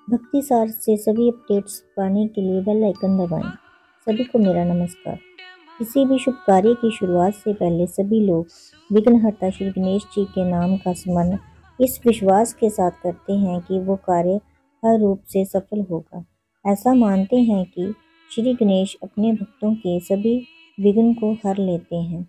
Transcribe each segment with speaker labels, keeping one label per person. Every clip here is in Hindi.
Speaker 1: भक्ति सार से सभी अपडेट्स पाने के लिए बेल आइकन दबाएं। सभी को मेरा नमस्कार। किसी भी शुभ कार्य की शुरुआत से पहले सभी लोग विघ्नहर्ता श्री गणेश जी के नाम का स्मरण इस विश्वास के साथ करते हैं कि वो कार्य हर रूप से सफल होगा। ऐसा मानते हैं कि श्री गणेश अपने भक्तों के सभी विघ्न को हर लेते हैं।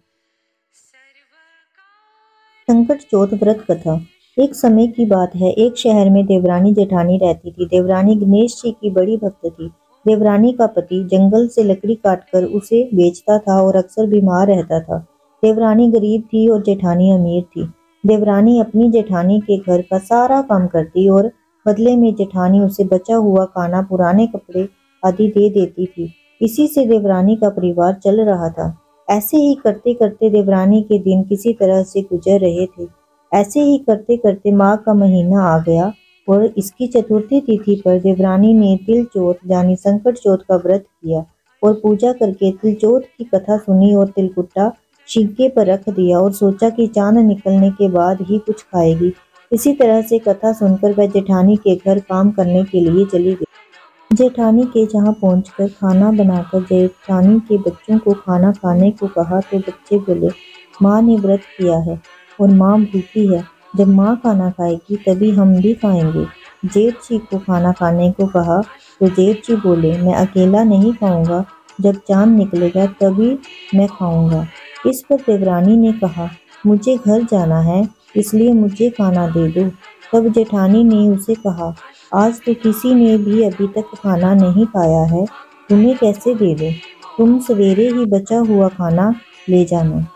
Speaker 1: संकट चौथ व्रत कथा। एक समय की बात है, एक शहर में देवरानी जेठानी रहती थी। देवरानी गणेश जी की बड़ी भक्त थी। देवरानी का पति जंगल से लकड़ी काटकर उसे बेचता था और अक्सर बीमार रहता था। देवरानी गरीब थी और जेठानी अमीर थी। देवरानी अपनी जेठानी के घर का सारा काम करती और बदले में जेठानी उसे बचा हुआ खाना, पुराने कपड़े आदि दे देती थी। इसी से देवरानी का परिवार चल रहा था। ऐसे ही करते करते देवरानी के दिन किसी तरह से गुजर रहे थे। ऐसे ही करते करते माघ का महीना आ गया और इसकी चतुर्थी तिथि पर देवरानी ने तिल चौथ यानी संकट चौथ का व्रत किया और पूजा करके तिल चौथ की कथा सुनी और तिलकुट्टा छिलके पर रख दिया और सोचा कि चांद निकलने के बाद ही कुछ खाएगी। इसी तरह से कथा सुनकर वह जेठानी के घर काम करने के लिए चली गई। जेठानी के जहाँ पहुंचकर खाना बनाकर जेठानी के बच्चों को खाना खाने को कहा तो बच्चे बोले, माँ ने व्रत किया है और माँ भूखी है। जब माँ खाना खाएगी तभी हम भी खाएंगे। जेठ जी को खाना खाने को कहा तो जेठ जी बोले, मैं अकेला नहीं खाऊंगा, जब चांद निकलेगा तभी मैं खाऊंगा। इस पर देवरानी ने कहा, मुझे घर जाना है इसलिए मुझे खाना दे दो। तब जेठानी ने उसे कहा, आज तो किसी ने भी अभी तक खाना नहीं खाया है, तुम्हें कैसे दे दूं? तुम सवेरे ही बचा हुआ खाना ले जाना।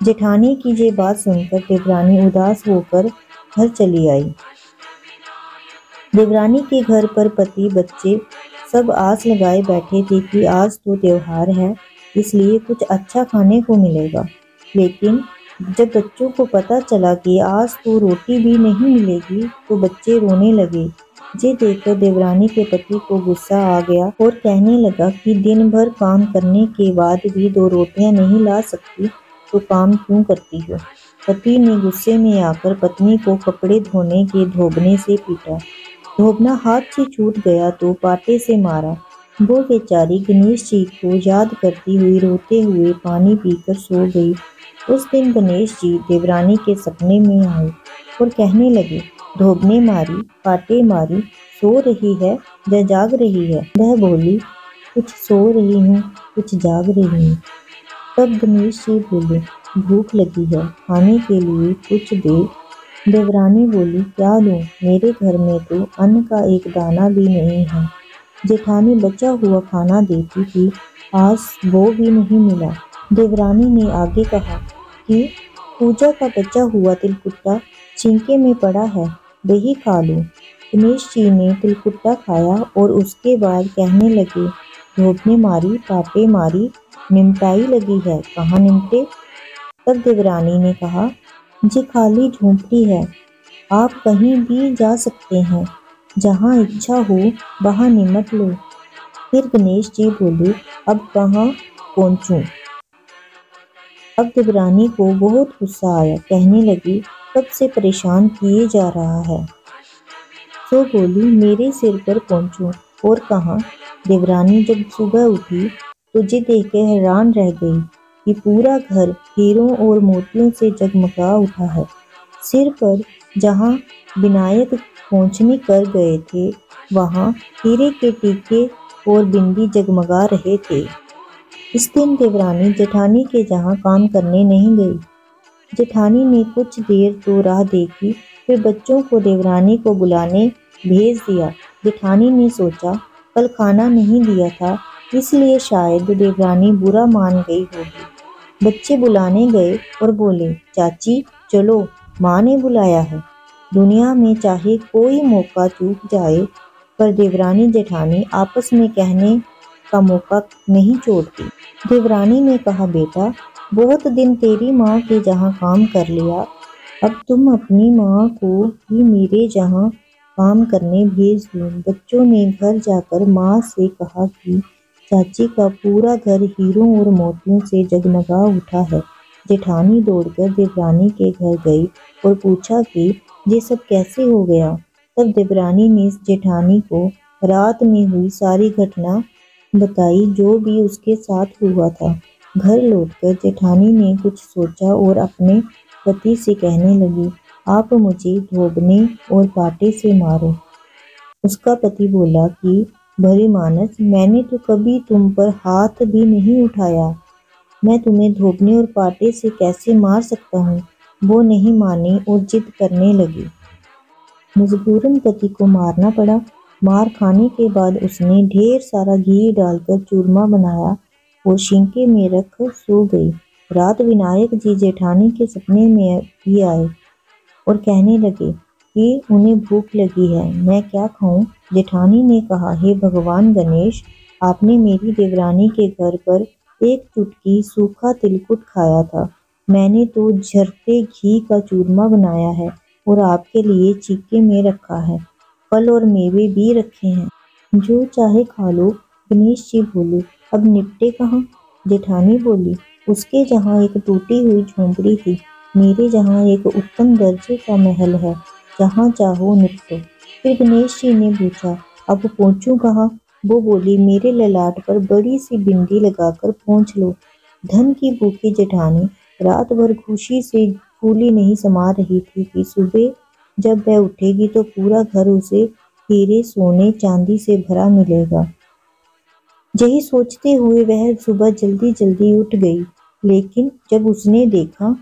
Speaker 1: जेठानी की ये बात सुनकर देवरानी उदास होकर घर चली आई। देवरानी के घर पर पति बच्चे सब आस लगाए बैठे थे कि आज तो त्योहार है इसलिए कुछ अच्छा खाने को मिलेगा। लेकिन जब बच्चों को पता चला कि आज तो रोटी भी नहीं मिलेगी तो बच्चे रोने लगे। ये देखकर देवरानी के पति को गुस्सा आ गया और कहने लगा कि दिन भर काम करने के बाद भी 2 रोटियां नहीं ला सकती तो काम क्यों करती हो। पति ने गुस्से में आकर पत्नी को कपड़े धोने के धोबने से पीटा। धोबना हाथ से छूट गया तो पाटे से मारा। वो बेचारी गणेश जी को याद करती हुई रोते हुए पानी पीकर सो गई। उस दिन गणेश जी देवरानी के सपने में आए और कहने लगे, धोबने मारी, पाटे मारी, सो रही है या जाग रही है? वह बोली, कुछ सो रही हूँ, कुछ जाग रही हूँ। तब गणेश जी बोले, भूख लगी है, खाने के लिए कुछ दे। देवरानी बोली, क्या दूँ? मेरे घर में तो अन्न का एक दाना भी नहीं है। जेठानी बचा हुआ खाना देती थी, आज वो भी नहीं मिला। देवरानी ने आगे कहा कि पूजा का बचा हुआ तिलकुट्टा छिंके में पड़ा है, वही खा लो। गणेश जी ने तिलकुट्टा खाया और उसके बाद कहने लगे, धोबने मारी, पाटे मारी, निमटाई लगी है, कहाँ निमटे? तब देवरानी ने कहा, जी खाली झोंपड़ी है, आप कहीं भी जा सकते हैं, जहाँ इच्छा हो वहाँ निमट लो। फिर गणेश जी बोले, अब कहाँ पहुँचूं? अब देवरानी को बहुत गुस्सा आया, कहने लगी, कब से परेशान किए जा रहा है। सो बोली, मेरे सिर पर पहुँचो और कहाँ? देवरानी जब सुबह उठी तो ये देखकर हैरान रह गई कि पूरा घर हीरों और मोतियों से जगमगा उठा है। सिर पर जहाँ विनायक पहुँचने कर गए थे वहाँ हीरे के टीके और बिंदी जगमगा रहे थे। इस दिन देवरानी जेठानी के जहाँ काम करने नहीं गई। जेठानी ने कुछ देर तो राह देखी, फिर बच्चों को देवरानी को बुलाने भेज दिया। जेठानी ने सोचा, कल खाना नहीं दिया था इसलिए शायद देवरानी बुरा मान गई होगी। बच्चे बुलाने गए और बोले, चाची चलो, माँ ने बुलाया है। दुनिया में चाहे कोई मौका चूक जाए पर देवरानी जेठानी आपस में कहने का मौका नहीं छोड़ती। देवरानी ने कहा, बेटा बहुत दिन तेरी माँ के जहाँ काम कर लिया, अब तुम अपनी माँ को भी मेरे जहाँ काम करने भेज दो। बच्चों ने घर जाकर माँ से कहा कि चाची का पूरा घर हीरों और मोतियों से जगमगा उठा है। जेठानी दौड़कर देवरानी के घर गई और पूछा कि ये सब कैसे हो गया। तब देवरानी ने जेठानी को रात में हुई सारी घटना बताई, जो भी उसके साथ हुआ था। घर लौटकर जेठानी ने कुछ सोचा और अपने पति से कहने लगी, आप मुझे धोबने और पाटे से मारो। उसका पति बोला कि भली मानस, मैंने तो कभी तुम पर हाथ भी नहीं उठाया, मैं तुम्हें धोबने और पाटे से कैसे मार सकता हूँ। वो नहीं मानी और जिद करने लगी। मजबूरन पति को मारना पड़ा। मार खाने के बाद उसने ढेर सारा घी डालकर चूरमा बनाया और शिंके में रख सो गई। रात विनायक जी जेठानी के सपने में भी आए और कहने लगे कि उन्हें भूख लगी है, मैं क्या खाऊं। जेठानी ने कहा, हे भगवान गणेश, आपने मेरी देवरानी के घर पर एक चुटकी सूखा तिलकुट खाया था, मैंने तो झरते घी का चूरमा बनाया है और आपके लिए चीके में रखा है, फल और मेवे भी रखे हैं, जो चाहे खा लो। गणेश जी बोले, अब निपटे कहाँ। जेठानी बोली, उसके जहाँ एक टूटी हुई झोंपड़ी थी, मेरे जहाँ एक उत्तम दर्जे का महल है, जहाँ चाहो निपटो। फिर गणेश जी ने पूछा, अब पहुँचूं कहाँ। वो बोली, मेरे ललाट पर बड़ी सी बिंदी लगाकर पहुँच लो। धन की भूखी जेठानी रात भर खुशी से फूली नहीं समा रही थी कि सुबह जब वह उठेगी तो पूरा घर उसे हीरे सोने चांदी से भरा मिलेगा। यही सोचते हुए वह सुबह जल्दी जल्दी उठ गई, लेकिन जब उसने देखा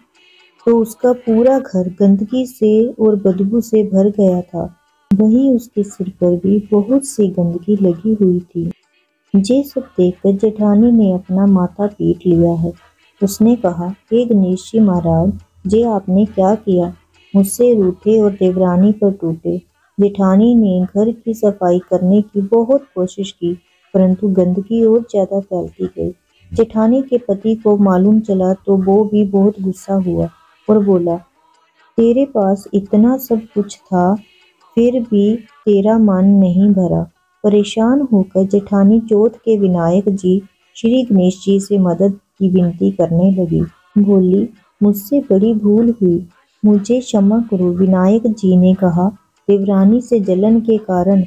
Speaker 1: तो उसका पूरा घर गंदगी से और बदबू से भर गया था। वहीं उसके सिर पर भी बहुत सी गंदगी लगी हुई थी। ये सब देखकर जेठानी ने अपना माथा पीट लिया है। उसने कहा, हे गणेश जी महाराज, ये आपने क्या किया, मुझसे रूठे और देवरानी पर टूटे। जेठानी ने घर की सफाई करने की बहुत कोशिश की, परंतु गंदगी और ज्यादा फैलती गई। जेठानी के पति को मालूम चला तो वो भी बहुत गुस्सा हुआ और बोला, तेरे पास इतना सब कुछ था, फिर भी तेरा मन नहीं भरा। परेशान होकर जेठानी चौथ के विनायक जी श्री गणेश जी से मदद की विनती करने लगी। बोली, मुझसे बड़ी भूल हुई, मुझे क्षमा करो। विनायक जी ने कहा, देवरानी से जलन के कारण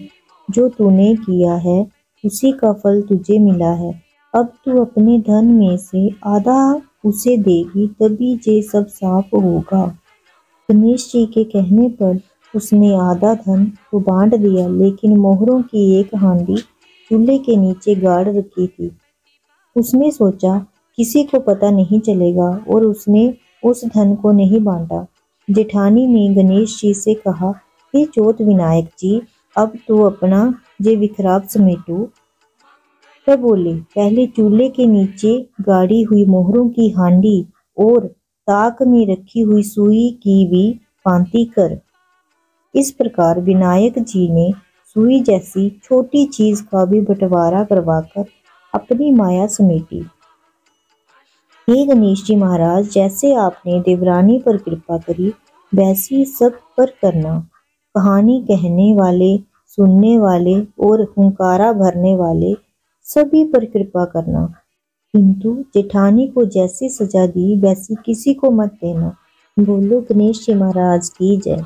Speaker 1: जो तूने किया है उसी का फल तुझे मिला है। अब तू अपने धन में से आधा उसे देगी, तभी ये सब साफ होगा। गणेश जी के कहने पर उसने आधा धन तो बांट दिया, लेकिन मोहरों की एक हांडी चूल्हे के नीचे गाड़ रखी थी। उसने सोचा किसी को पता नहीं चलेगा और उसने उस धन को नहीं बांटा। जेठानी ने गणेश जी से कहा, हे चौथ विनायक जी, अब तो अपना ये विखराब समेटो। वह बोले, पहले चूल्हे के नीचे गाड़ी हुई मोहरों की हांडी और ताक में रखी हुई सुई की भी भांति कर। इस प्रकार विनायक जी ने सुई जैसी छोटी चीज का भी बंटवारा करवाकर अपनी माया समेटी। हे गणेश जी महाराज, जैसे आपने देवरानी पर कृपा करी, वैसी सब पर करना। कहानी कहने वाले, सुनने वाले और हुंकारा भरने वाले सभी पर कृपा करना, किंतु जेठानी को जैसी सजा दी वैसी किसी को मत देना। बोलो गणेश जी महाराज की जय।